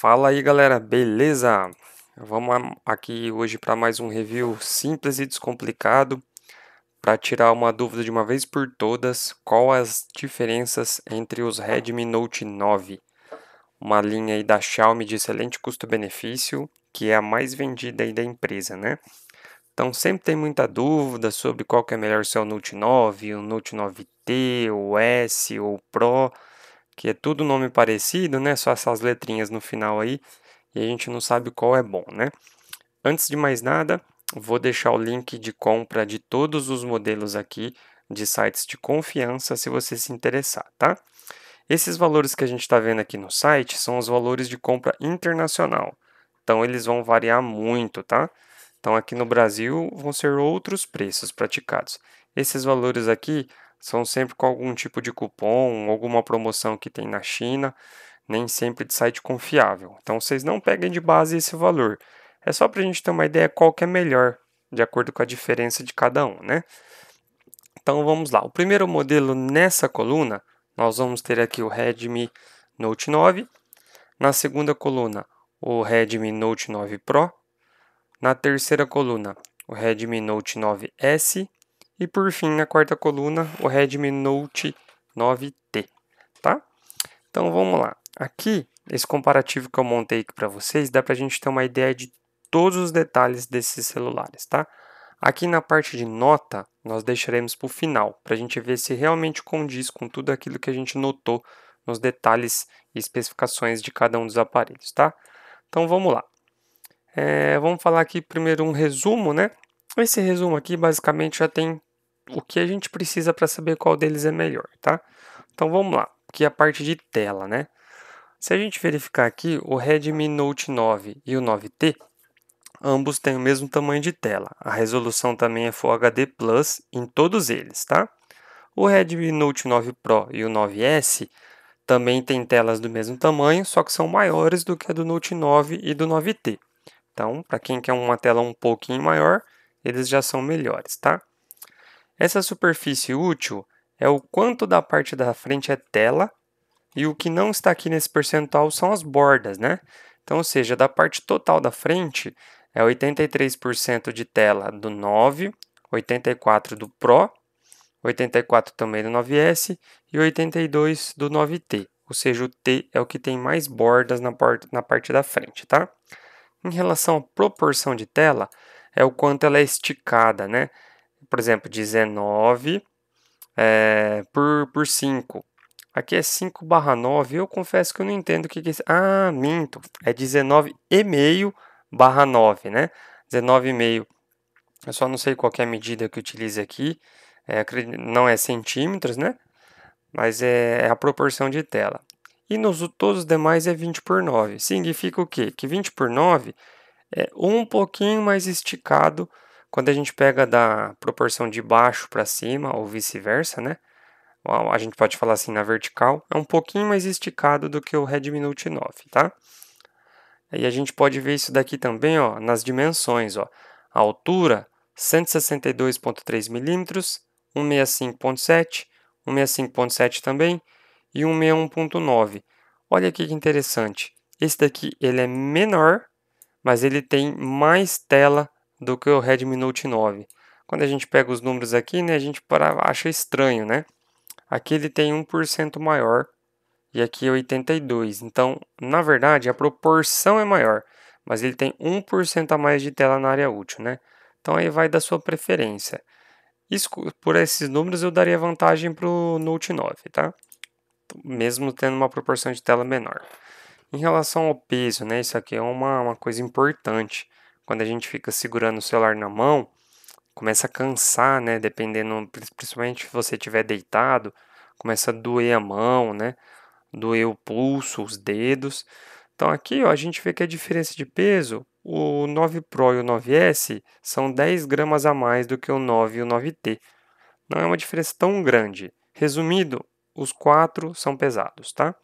Fala aí galera, beleza? Vamos aqui hoje para mais um review simples e descomplicado para tirar uma dúvida de uma vez por todas, qual as diferenças entre os Redmi Note 9, uma linha aí da Xiaomi de excelente custo-benefício, que é a mais vendida aí da empresa, né? Então sempre tem muita dúvida sobre qual que é melhor, se é o Note 9, o Note 9T, o S ou o Pro, que é tudo nome parecido, né? Só essas letrinhas no final aí, e a gente não sabe qual é bom, né? Antes de mais nada, vou deixar o link de compra de todos os modelos aqui de sites de confiança se você se interessar, tá? Esses valores que a gente está vendo aqui no site são os valores de compra internacional, então eles vão variar muito, tá? Então aqui no Brasil vão ser outros preços praticados. Esses valores aqui são sempre com algum tipo de cupom, alguma promoção que tem na China, nem sempre de site confiável. Então vocês não peguem de base esse valor. É só para a gente ter uma ideia qual que é melhor, de acordo com a diferença de cada um, né? Então vamos lá. O primeiro modelo nessa coluna, nós vamos ter aqui o Redmi Note 9. Na segunda coluna, o Redmi Note 9 Pro. Na terceira coluna, o Redmi Note 9S. E por fim, na quarta coluna, o Redmi Note 9T, tá? Então vamos lá. Aqui, esse comparativo que eu montei aqui para vocês, dá para a gente ter uma ideia de todos os detalhes desses celulares, tá? Aqui na parte de nota, nós deixaremos para o final, para a gente ver se realmente condiz com tudo aquilo que a gente notou nos detalhes e especificações de cada um dos aparelhos, tá? Então vamos lá. Vamos falar aqui primeiro um resumo, né? Esse resumo aqui basicamente já tem o que a gente precisa para saber qual deles é melhor, tá? Então vamos lá, aqui a parte de tela, né? Se a gente verificar aqui, o Redmi Note 9 e o 9T, ambos têm o mesmo tamanho de tela. A resolução também é Full HD Plus em todos eles, tá? O Redmi Note 9 Pro e o 9S também têm telas do mesmo tamanho, só que são maiores do que a do Note 9 e do 9T. Então, para quem quer uma tela um pouquinho maior, eles já são melhores, tá? Essa superfície útil é o quanto da parte da frente é tela e o que não está aqui nesse percentual são as bordas, né? Então, ou seja, da parte total da frente é 83% de tela do 9, 84% do Pro, 84% também do 9S e 82% do 9T. Ou seja, o T é o que tem mais bordas na parte da frente, tá? Em relação à proporção de tela, é o quanto ela é esticada, né? Por exemplo, 19 por 5. Aqui é 5/9. Eu confesso que eu não entendo o que é isso. Ah, minto. É 19,5/9, né? 19,5. Eu só não sei qual é a medida que utiliza aqui. Não é centímetros, né? Mas é a proporção de tela. E todos os demais é 20/9. Significa o quê? Que 20/9 é um pouquinho mais esticado quando a gente pega da proporção de baixo para cima ou vice-versa, né? A gente pode falar assim na vertical, é um pouquinho mais esticado do que o Redmi Note 9, tá? E a gente pode ver isso daqui também, ó, nas dimensões, ó. A altura, 162,3 milímetros, 165,7, 165,7 também e 161,9. Olha aqui que interessante. Esse daqui ele é menor, mas ele tem mais tela do que o Redmi Note 9. Quando a gente pega os números aqui, né, a gente acha estranho, né? Aqui ele tem 1% maior e aqui é 82%. Então, na verdade, a proporção é maior, mas ele tem 1% a mais de tela na área útil, né? Então aí vai da sua preferência. Por esses números eu daria vantagem para o Note 9, tá? Mesmo tendo uma proporção de tela menor. Em relação ao peso, né? Isso aqui é uma coisa importante. Quando a gente fica segurando o celular na mão, começa a cansar, né? Dependendo, principalmente se você estiver deitado, começa a doer a mão, né? Doer o pulso, os dedos. Então aqui, ó, a gente vê que a diferença de peso, o 9 Pro e o 9S são 10 gramas a mais do que o 9 e o 9T. Não é uma diferença tão grande. Resumido, os quatro são pesados, tá?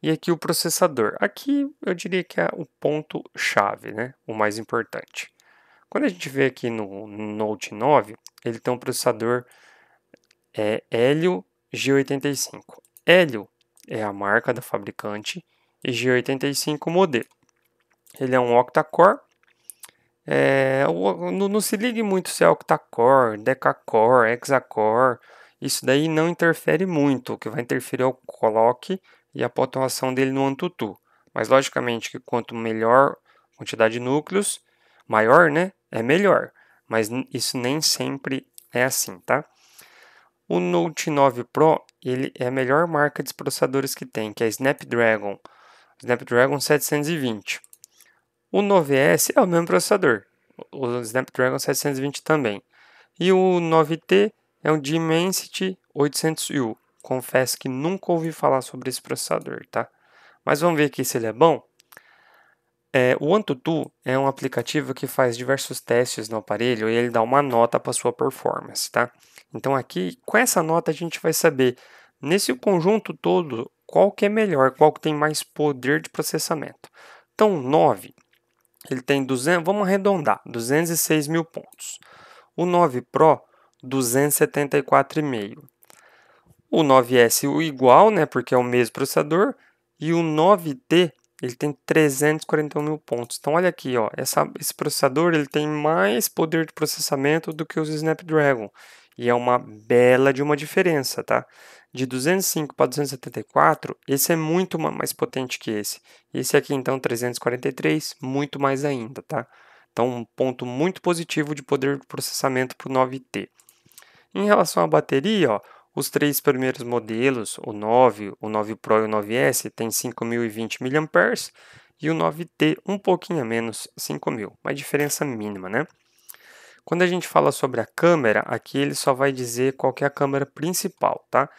E aqui o processador. Aqui eu diria que é o ponto chave, né? O mais importante. Quando a gente vê aqui no Note 9, ele tem um processador Helio G85. Helio é a marca da fabricante e G85 modelo. Ele é um octa-core. Não se ligue muito se é octa-core, deca-core, hexa-core. Isso daí não interfere muito. O que vai interferir é o clock e a pontuação dele no AnTuTu. Mas logicamente que quanto melhor a quantidade de núcleos, maior, né? É melhor. Mas isso nem sempre é assim, tá? O Note 9 Pro, ele é a melhor marca de processadores que tem, que é Snapdragon 720. O 9S é o mesmo processador, o Snapdragon 720 também. E o 9T é um Dimensity 800U. Confesso que nunca ouvi falar sobre esse processador, tá? Mas vamos ver aqui se ele é bom. O AnTuTu é um aplicativo que faz diversos testes no aparelho e ele dá uma nota para sua performance, tá? Então aqui, com essa nota, a gente vai saber, nesse conjunto todo, qual que é melhor, qual que tem mais poder de processamento. Então, 9, ele tem 200, vamos arredondar, 206 mil pontos. O 9 Pro, 274,5. O 9S o igual, né, porque é o mesmo processador, e o 9T ele tem 341 mil pontos. Então olha aqui, ó, esse processador ele tem mais poder de processamento do que os Snapdragon, e é uma bela de uma diferença, tá? De 205 para 274, esse é muito mais potente que esse. Esse aqui então 343, muito mais ainda, tá? Então um ponto muito positivo de poder de processamento para o 9T. Em relação à bateria, ó, os três primeiros modelos, o 9, o 9 Pro e o 9S, tem 5.020 mAh e o 9T um pouquinho a menos, 5.000, uma diferença mínima, né? Quando a gente fala sobre a câmera, aqui ele só vai dizer qual que é a câmera principal, tá?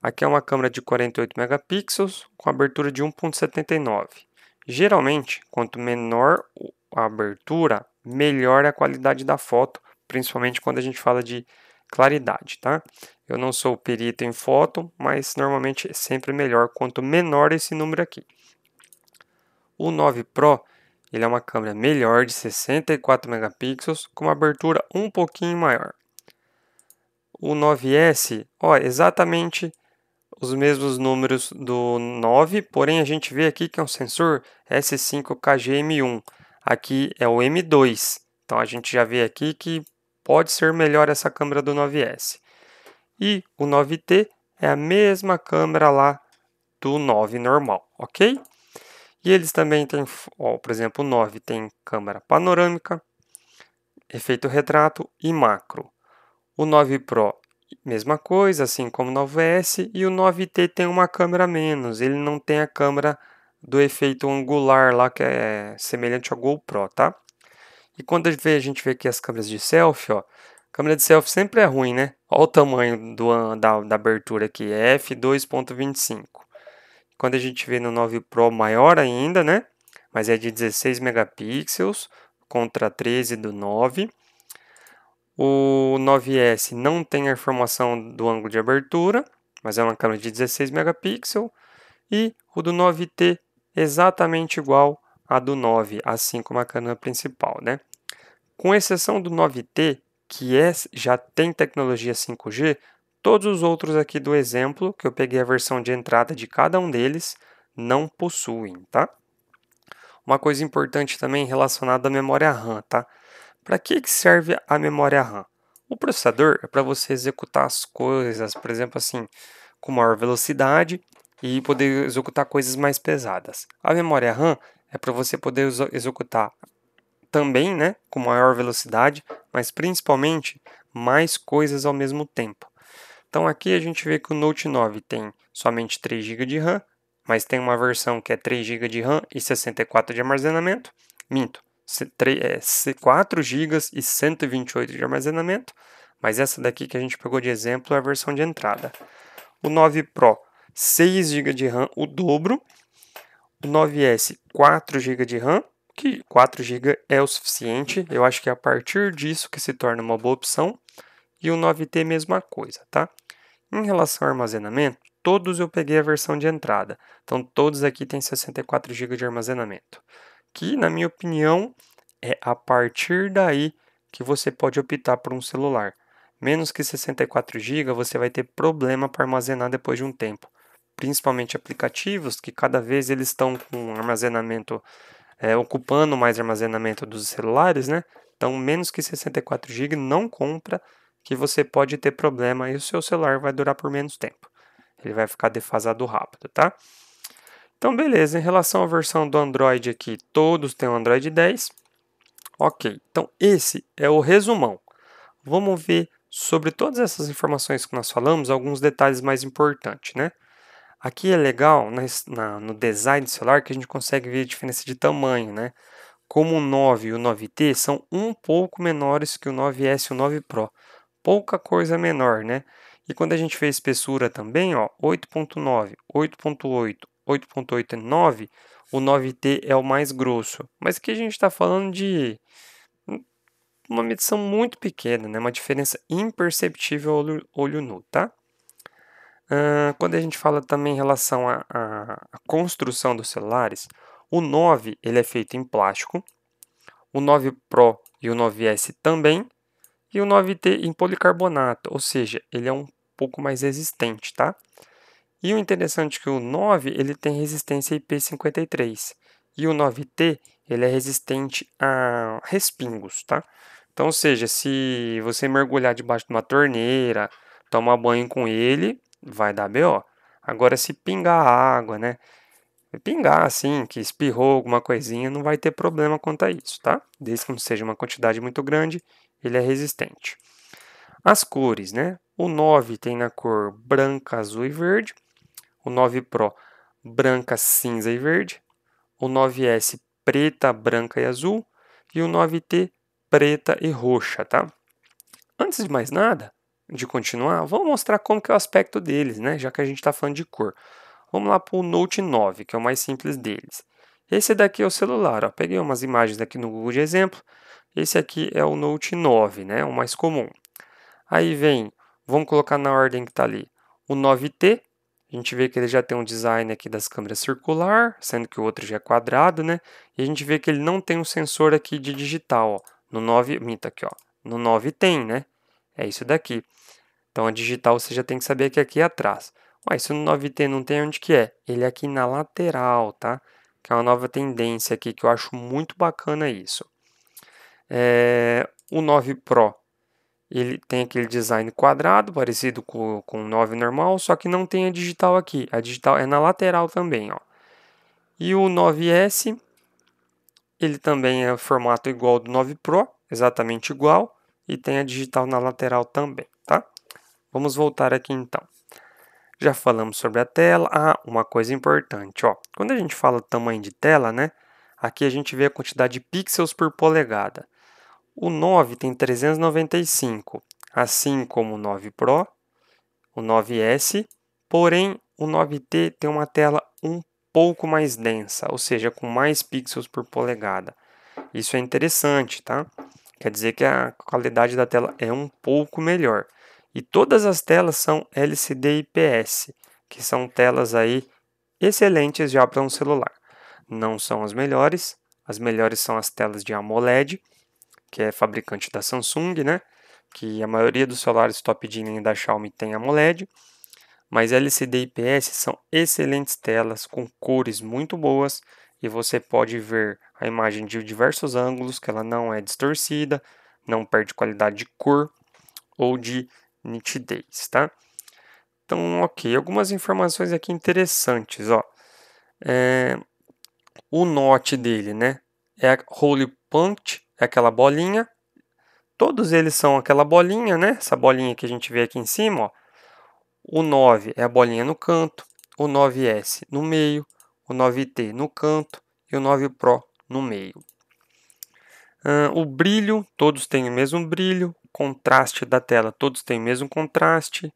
Aqui é uma câmera de 48 megapixels com abertura de 1.79. Geralmente, quanto menor a abertura, melhor é a qualidade da foto, principalmente quando a gente fala de claridade, tá? Eu não sou perito em foto, mas normalmente é sempre melhor quanto menor esse número aqui. O 9 Pro, ele é uma câmera melhor de 64 megapixels com uma abertura um pouquinho maior. O 9S, ó, exatamente os mesmos números do 9, porém a gente vê aqui que é um sensor S5KG-M1. Aqui é o M2. Então a gente já vê aqui que pode ser melhor essa câmera do 9S. E o 9T é a mesma câmera lá do 9 normal, ok? E eles também têm, ó, por exemplo, o 9 tem câmera panorâmica, efeito retrato e macro. O 9 Pro, mesma coisa, assim como o 9S, e o 9T tem uma câmera a menos, ele não tem a câmera do efeito angular lá, que é semelhante ao GoPro, tá? E quando a gente vê aqui as câmeras de selfie, ó, câmera de selfie sempre é ruim, né? Olha o tamanho da abertura aqui, é f2.25. Quando a gente vê no 9 Pro maior ainda, né? Mas é de 16 megapixels contra 13 do 9. O 9S não tem a informação do ângulo de abertura, mas é uma câmera de 16 megapixels. E o do 9T exatamente igual a do 9, assim como a câmera principal, né? Com exceção do 9T, que já tem tecnologia 5G, todos os outros aqui do exemplo, que eu peguei a versão de entrada de cada um deles, não possuem, tá? Uma coisa importante também relacionada à memória RAM, tá? Para que serve a memória RAM? O processador é para você executar as coisas, por exemplo, assim, com maior velocidade e poder executar coisas mais pesadas. A memória RAM é para você poder executar também, né, com maior velocidade, mas principalmente mais coisas ao mesmo tempo. Então aqui a gente vê que o Note 9 tem somente 3 GB de RAM, mas tem uma versão que é 3 GB de RAM e 64 de armazenamento. Minto, 4 GB e 128 de armazenamento, mas essa daqui que a gente pegou de exemplo é a versão de entrada. O 9 Pro, 6 GB de RAM, o dobro. O 9S, 4 GB de RAM, que 4 GB é o suficiente. Eu acho que é a partir disso que se torna uma boa opção. E o 9T, mesma coisa, tá? Em relação ao armazenamento, todos eu peguei a versão de entrada. Então, todos aqui têm 64 GB de armazenamento. Que, na minha opinião, é a partir daí que você pode optar por um celular. Menos que 64 GB, você vai ter problema para armazenar depois de um tempo. principalmente aplicativos, que cada vez eles estão com armazenamento, ocupando mais armazenamento dos celulares, né? Então, menos que 64 GB não compra, que você pode ter problema e o seu celular vai durar por menos tempo. Ele vai ficar defasado rápido, tá? Então, beleza. Em relação à versão do Android aqui, todos têm o Android 10. Ok, então esse é o resumão. Vamos ver sobre todas essas informações que nós falamos, alguns detalhes mais importantes, né? Aqui é legal no design do celular que a gente consegue ver a diferença de tamanho, né? Como o 9 e o 9T são um pouco menores que o 9S e o 9 Pro. Pouca coisa menor, né? E quando a gente vê a espessura também, ó, 8.9, 8.8, 8.8 e 9, o 9T é o mais grosso. Mas aqui a gente está falando de uma medição muito pequena, né? Uma diferença imperceptível ao olho nu, tá? Quando a gente fala também em relação à construção dos celulares, o 9 ele é feito em plástico, o 9 Pro e o 9S também, e o 9T em policarbonato, ou seja, ele é um pouco mais resistente, tá? E o interessante é que o 9 ele tem resistência IP53 e o 9T ele é resistente a respingos, tá? Então, ou seja, se você mergulhar debaixo de uma torneira, tomar banho com ele, vai dar BO. Agora, se pingar água, né? Pingar assim, que espirrou alguma coisinha, não vai ter problema quanto a isso, tá? Desde que não seja uma quantidade muito grande, ele é resistente. As cores, né? O 9 tem na cor branca, azul e verde. O 9 Pro, branca, cinza e verde. O 9S, preta, branca e azul. E o 9T, preta e roxa, tá? Antes de mais nada, de continuar, vamos mostrar como que é o aspecto deles, né? Já que a gente está falando de cor. Vamos lá para o Note 9, que é o mais simples deles. Esse daqui é o celular, ó. Peguei umas imagens aqui no Google de exemplo. Esse aqui é o Note 9, né? O mais comum. Aí vem, vamos colocar na ordem que está ali, o 9T. A gente vê que ele já tem um design aqui das câmeras circular, sendo que o outro já é quadrado, né? E a gente vê que ele não tem um sensor aqui de digital, ó. No 9, minta aqui, ó. No 9 tem, né? É isso daqui. Então a digital você já tem que saber que aqui é atrás. Ué, se no 9T não tem, onde que é? Ele é aqui na lateral, tá? Que é uma nova tendência aqui que eu acho muito bacana isso. O 9 Pro, ele tem aquele design quadrado, parecido com o 9 normal, só que não tem a digital aqui. A digital é na lateral também, ó. E o 9S, ele também é formato igual ao do 9 Pro, exatamente igual, e tem a digital na lateral também, tá? Vamos voltar aqui então. Já falamos sobre a tela. Uma coisa importante, ó. Quando a gente fala tamanho de tela, né? Aqui a gente vê a quantidade de pixels por polegada. O 9 tem 395, assim como o 9 Pro, o 9S, porém o 9T tem uma tela um pouco mais densa, ou seja, com mais pixels por polegada. Isso é interessante, tá? Quer dizer que a qualidade da tela é um pouco melhor. E todas as telas são LCD IPS, que são telas aí excelentes já para um celular. Não são as melhores são as telas de AMOLED, que é fabricante da Samsung, né? Que a maioria dos celulares top de linha da Xiaomi tem AMOLED, mas LCD IPS são excelentes telas com cores muito boas e você pode ver a imagem de diversos ângulos, que ela não é distorcida, não perde qualidade de cor ou de nitidez, tá? Então, ok, algumas informações aqui interessantes, ó. O Note dele, né? É a hole punch, é aquela bolinha. Todos eles são aquela bolinha, né? Essa bolinha que a gente vê aqui em cima, ó. O 9 é a bolinha no canto, o 9S no meio, o 9T no canto e o 9 Pro no meio. O brilho, todos têm o mesmo brilho. O contraste da tela, todos têm o mesmo contraste.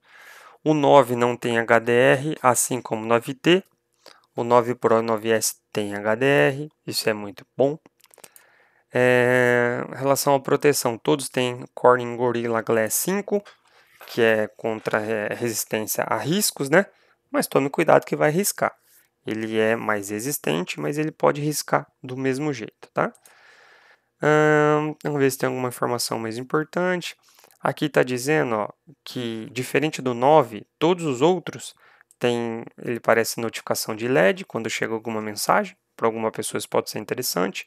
O 9 não tem HDR, assim como o 9T. O 9 Pro e o 9S tem HDR, isso é muito bom. Em relação à proteção, todos têm Corning Gorilla Glass 5, que é contra resistência a riscos, né? Mas tome cuidado que vai riscar. Ele é mais resistente, mas ele pode riscar do mesmo jeito, tá? Vamos ver se tem alguma informação mais importante. Aqui está dizendo ó, que, diferente do 9, todos os outros ele parece notificação de LED quando chega alguma mensagem. Para alguma pessoa isso pode ser interessante.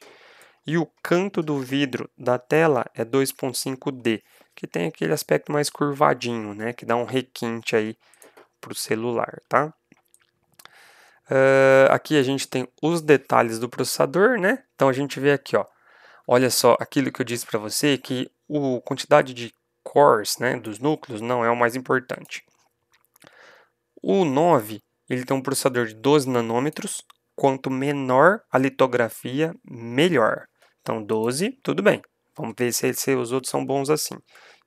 E o canto do vidro da tela é 2.5D, que tem aquele aspecto mais curvadinho, né? Que dá um requinte aí para o celular, tá? Aqui a gente tem os detalhes do processador, né? Então a gente vê aqui, ó. Olha só, aquilo que eu disse para você, que a quantidade de cores, né, dos núcleos, não é o mais importante. O 9, ele tem um processador de 12 nanômetros, quanto menor a litografia, melhor. Então 12, tudo bem. Vamos ver se os outros são bons assim.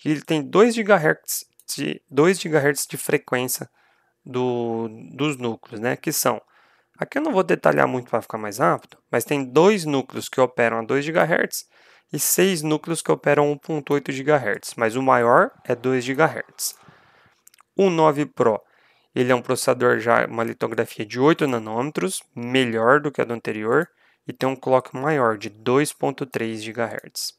Ele tem 2 GHz de frequência dos núcleos, né, que são. Aqui eu não vou detalhar muito para ficar mais rápido, mas tem 2 núcleos que operam a 2 GHz e 6 núcleos que operam 1.8 GHz, mas o maior é 2 GHz. O 9 Pro, ele é um processador já, uma litografia de 8 nanômetros, melhor do que a do anterior, e tem um clock maior de 2.3 GHz.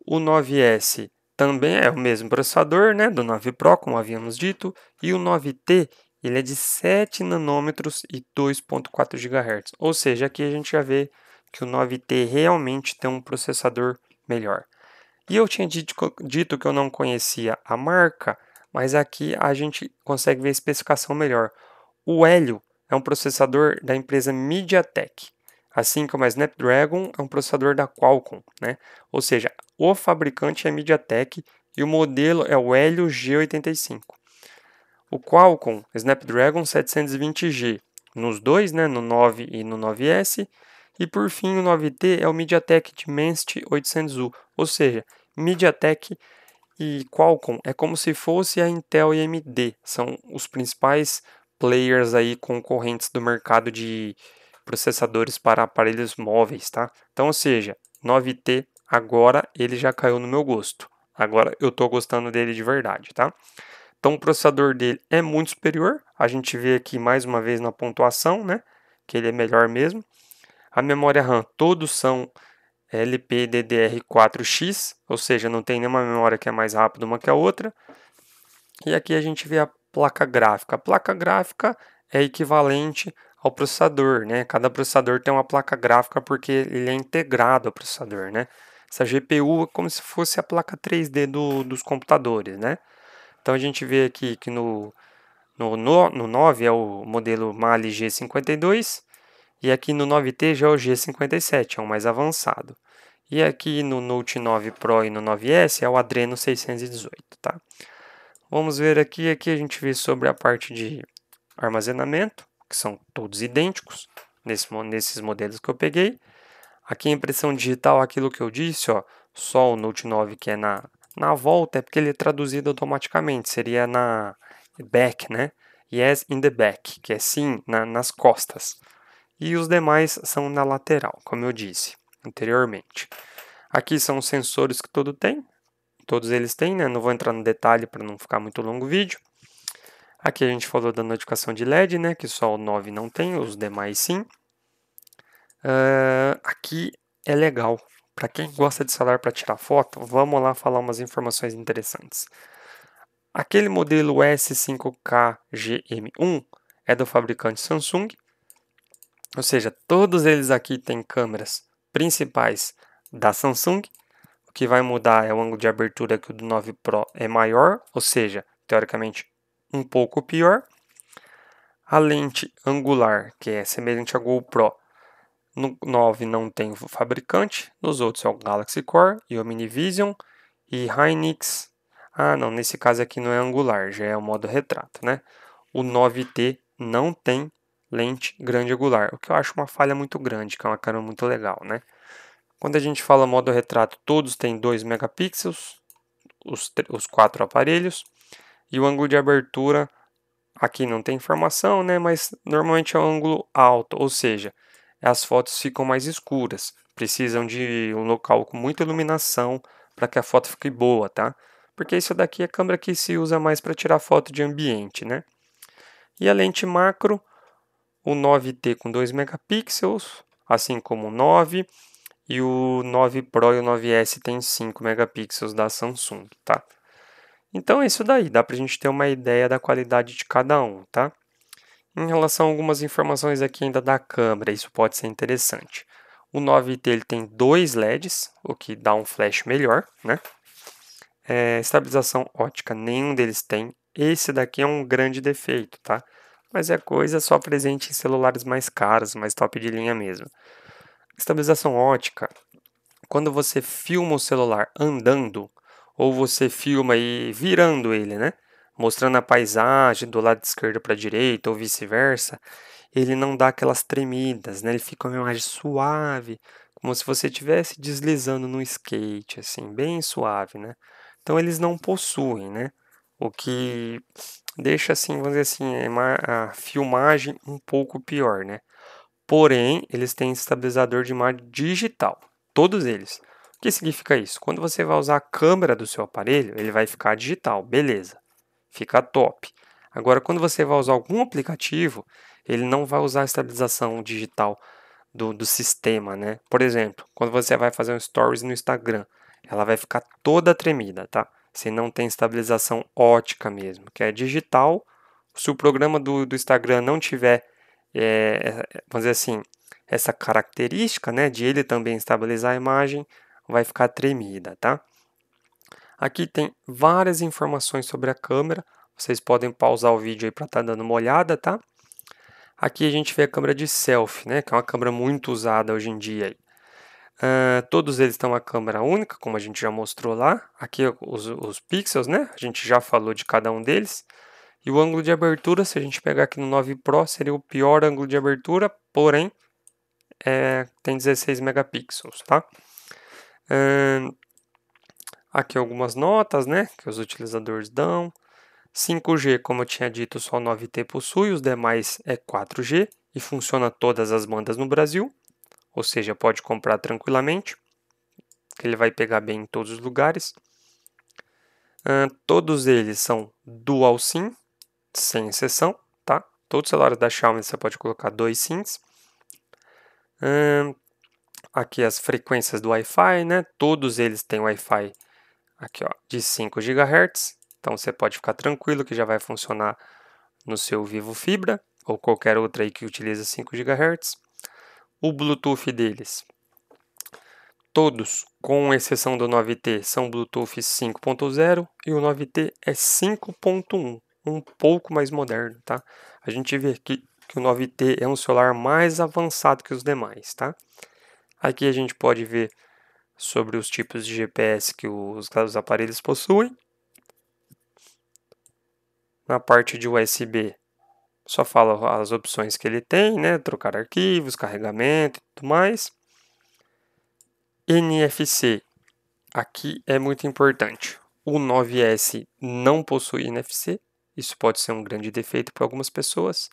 O 9S também é o mesmo processador, né, do 9 Pro, como havíamos dito, e o 9T ele é de 7 nanômetros e 2.4 GHz. Ou seja, aqui a gente já vê que o 9T realmente tem um processador melhor. E eu tinha dito que eu não conhecia a marca, mas aqui a gente consegue ver a especificação melhor. O Helio é um processador da empresa MediaTek, assim como a Snapdragon é um processador da Qualcomm, né? Ou seja, o fabricante é MediaTek e o modelo é o Helio G85. O Qualcomm Snapdragon 720G, nos dois, né, no 9 e no 9S, e por fim o 9T é o MediaTek Dimensity 800U, ou seja, MediaTek e Qualcomm é como se fosse a Intel e AMD, são os principais players aí concorrentes do mercado de processadores para aparelhos móveis, tá? Então, ou seja, 9T agora ele já caiu no meu gosto. Agora eu estou gostando dele de verdade, tá? Então o processador dele é muito superior. A gente vê aqui mais uma vez na pontuação, né? Que ele é melhor mesmo. A memória RAM, todos são LPDDR4X, ou seja, não tem nenhuma memória que é mais rápida uma que a outra. E aqui a gente vê a placa gráfica. A placa gráfica é equivalente ao processador, né? Cada processador tem uma placa gráfica porque ele é integrado ao processador, né? Essa GPU é como se fosse a placa 3D dos computadores, né? Então a gente vê aqui que no 9 é o modelo Mali G52 e aqui no 9T já é o G57, é o mais avançado. E aqui no Note 9 Pro e no 9S é o Adreno 618, tá? Vamos ver aqui a gente vê sobre a parte de armazenamento, que são todos idênticos nesses modelos que eu peguei. Aqui a impressão digital, aquilo que eu disse, ó, só o Note 9 que é na volta é porque ele é traduzido automaticamente, seria na back, né? Yes in the back, que é sim nas costas. E os demais são na lateral, como eu disse anteriormente. Aqui são os sensores que todos eles têm, né? Não vou entrar no detalhe para não ficar muito longo o vídeo. Aqui a gente falou da notificação de LED, né? Que só o 9 não tem, os demais sim. Aqui é legal. Para quem gosta de celular para tirar foto, vamos lá falar umas informações interessantes. Aquele modelo S5K GM1 é do fabricante Samsung, ou seja, todos eles aqui têm câmeras principais da Samsung. O que vai mudar é o ângulo de abertura, que o do 9 Pro é maior, ou seja, teoricamente um pouco pior. A lente angular, que é semelhante à GoPro, no 9 não tem o fabricante, nos outros é o Galaxy Core e o Omnivision e Hynix. Ah, não, nesse caso aqui não é angular, já é o modo retrato, né? O 9T não tem lente grande angular, o que eu acho uma falha muito grande, que é uma câmera muito legal, né? Quando a gente fala modo retrato, todos têm 2 megapixels, os 4 aparelhos, e o ângulo de abertura, aqui não tem informação, né? Mas normalmente é um ângulo alto, ou seja, as fotos ficam mais escuras, precisam de um local com muita iluminação para que a foto fique boa, tá? Porque isso daqui é a câmera que se usa mais para tirar foto de ambiente, né? E a lente macro, o 9T com 2 megapixels, assim como o 9, e o 9 Pro e o 9S tem 5 megapixels da Samsung, tá? Então é isso daí, dá para a gente ter uma ideia da qualidade de cada um, tá? Em relação a algumas informações aqui ainda da câmera, isso pode ser interessante. O 9T ele tem dois LEDs, o que dá um flash melhor, né? Estabilização ótica, nenhum deles tem. Esse daqui é um grande defeito, tá? Mas é coisa só presente em celulares mais caros, mais top de linha mesmo. Estabilização ótica, quando você filma o celular andando, ou você filma e virando ele, né? Mostrando a paisagem do lado esquerdo para a direita ou vice-versa, ele não dá aquelas tremidas, né? Ele fica uma imagem suave, como se você estivesse deslizando no skate, assim, bem suave, né? Então eles não possuem, né? O que deixa assim, vamos dizer assim, a filmagem um pouco pior, né? Porém, eles têm estabilizador de imagem digital, todos eles. O que significa isso? Quando você vai usar a câmera do seu aparelho, ele vai ficar digital, beleza, fica top. Agora, quando você vai usar algum aplicativo, ele não vai usar a estabilização digital do sistema, né? Por exemplo, quando você vai fazer um stories no Instagram, ela vai ficar toda tremida, tá? Se não tem estabilização ótica mesmo, que é digital. Se o programa do Instagram não tiver, vamos dizer assim, essa característica, né, de ele também estabilizar a imagem, vai ficar tremida, tá? Aqui tem várias informações sobre a câmera. Vocês podem pausar o vídeo aí para estar dando uma olhada, tá? Aqui a gente vê a câmera de selfie, né, que é uma câmera muito usada hoje em dia aí. Todos eles têm uma câmera única, como a gente já mostrou lá. Aqui os pixels, né? A gente já falou de cada um deles. E o ângulo de abertura, se a gente pegar aqui no 9 Pro, seria o pior ângulo de abertura, porém tem 16 megapixels, tá? Aqui algumas notas, né, que os utilizadores dão. 5G, como eu tinha dito, só o 9T possui, os demais é 4G e funciona todas as bandas no Brasil, ou seja, pode comprar tranquilamente, que ele vai pegar bem em todos os lugares. Todos eles são Dual SIM, sem exceção, tá? Todos os celulares da Xiaomi você pode colocar dois SIMs. Aqui as frequências do Wi-Fi, né? Todos eles têm Wi-Fi aqui, ó, de 5 GHz. Então você pode ficar tranquilo que já vai funcionar no seu Vivo Fibra ou qualquer outra aí que utiliza 5 GHz. O Bluetooth deles, todos, com exceção do 9T, são Bluetooth 5.0 e o 9T é 5.1, um pouco mais moderno, tá? A gente vê aqui que o 9T é um celular mais avançado que os demais, tá? Aqui a gente pode ver sobre os tipos de GPS que os aparelhos possuem. Na parte de USB, só fala as opções que ele tem, né? Trocar arquivos, carregamento e tudo mais. NFC, aqui é muito importante. O 9S não possui NFC, isso pode ser um grande defeito para algumas pessoas.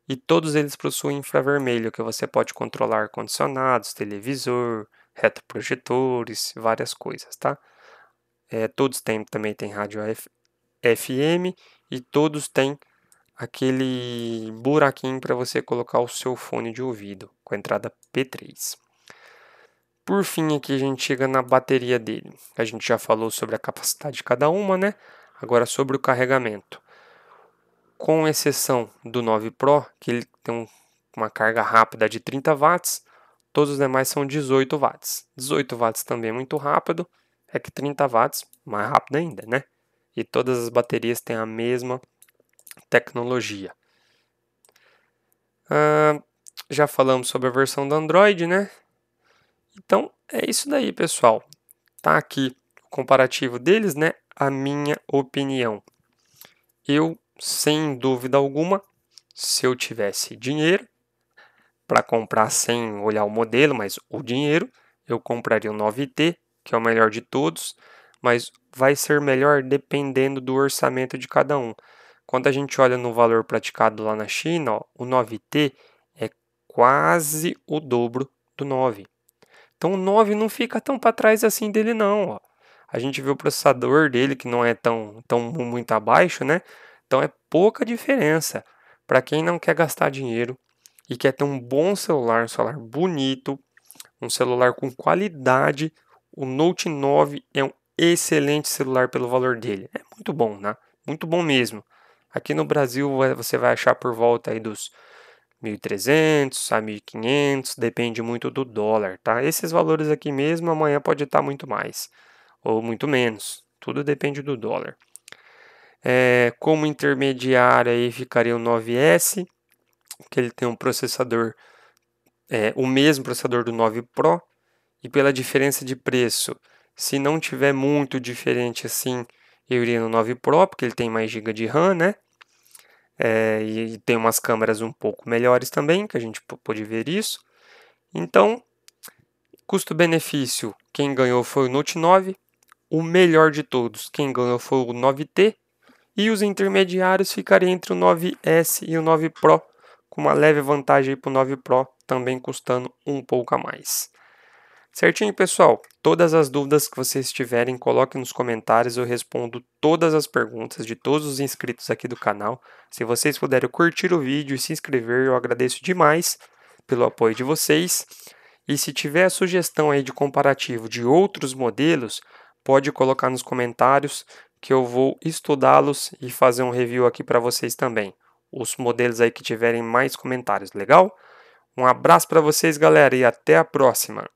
E todos eles possuem infravermelho, que você pode controlar ar-condicionados, televisor, retroprojetores, várias coisas, tá? Todos também têm rádio FM e todos têm aquele buraquinho para você colocar o seu fone de ouvido com a entrada P3. Por fim, aqui a gente chega na bateria dele. A gente já falou sobre a capacidade de cada uma, né? Agora sobre o carregamento. Com exceção do 9 Pro, que ele tem uma carga rápida de 30 watts, todos os demais são 18 watts. 18 watts também é muito rápido, é que 30 watts mais rápido ainda, né? E todas as baterias têm a mesma tecnologia. Já falamos sobre a versão do Android, né? Então é isso daí, pessoal. Tá aqui o comparativo deles, né? A minha opinião. Eu, sem dúvida alguma, se eu tivesse dinheiro para comprar sem olhar o modelo, mas o dinheiro, eu compraria o 9T, que é o melhor de todos, mas vai ser melhor dependendo do orçamento de cada um. Quando a gente olha no valor praticado lá na China, ó, o 9T é quase o dobro do 9. Então o 9 não fica tão para trás assim dele não, ó. A gente vê o processador dele que não é tão muito abaixo, né? Então é pouca diferença. Para quem não quer gastar dinheiro e quer ter um bom celular, um celular bonito, um celular com qualidade, o Note 9 é um excelente celular pelo valor dele. É muito bom, né? Muito bom mesmo. Aqui no Brasil você vai achar por volta aí dos 1.300 a 1.500, depende muito do dólar, tá? Esses valores aqui mesmo amanhã pode estar muito mais ou muito menos. Tudo depende do dólar. Como intermediário aí ficaria o 9S, que ele tem um processador, o mesmo processador do 9 Pro, e pela diferença de preço, se não tiver muito diferente assim, eu iria no 9 Pro, porque ele tem mais GB de RAM, né? E tem umas câmeras um pouco melhores também, que a gente pôde ver isso. Então, custo-benefício, quem ganhou foi o Note 9. O melhor de todos, quem ganhou foi o 9T. E os intermediários ficariam entre o 9S e o 9 Pro, com uma leve vantagem para o 9 Pro, também custando um pouco a mais. Certinho, pessoal? Todas as dúvidas que vocês tiverem, coloquem nos comentários. Eu respondo todas as perguntas de todos os inscritos aqui do canal. Se vocês puderem curtir o vídeo e se inscrever, eu agradeço demais pelo apoio de vocês. E se tiver sugestão aí de comparativo de outros modelos, pode colocar nos comentários que eu vou estudá-los e fazer um review aqui para vocês também. Os modelos aí que tiverem mais comentários, legal? Um abraço para vocês, galera, e até a próxima!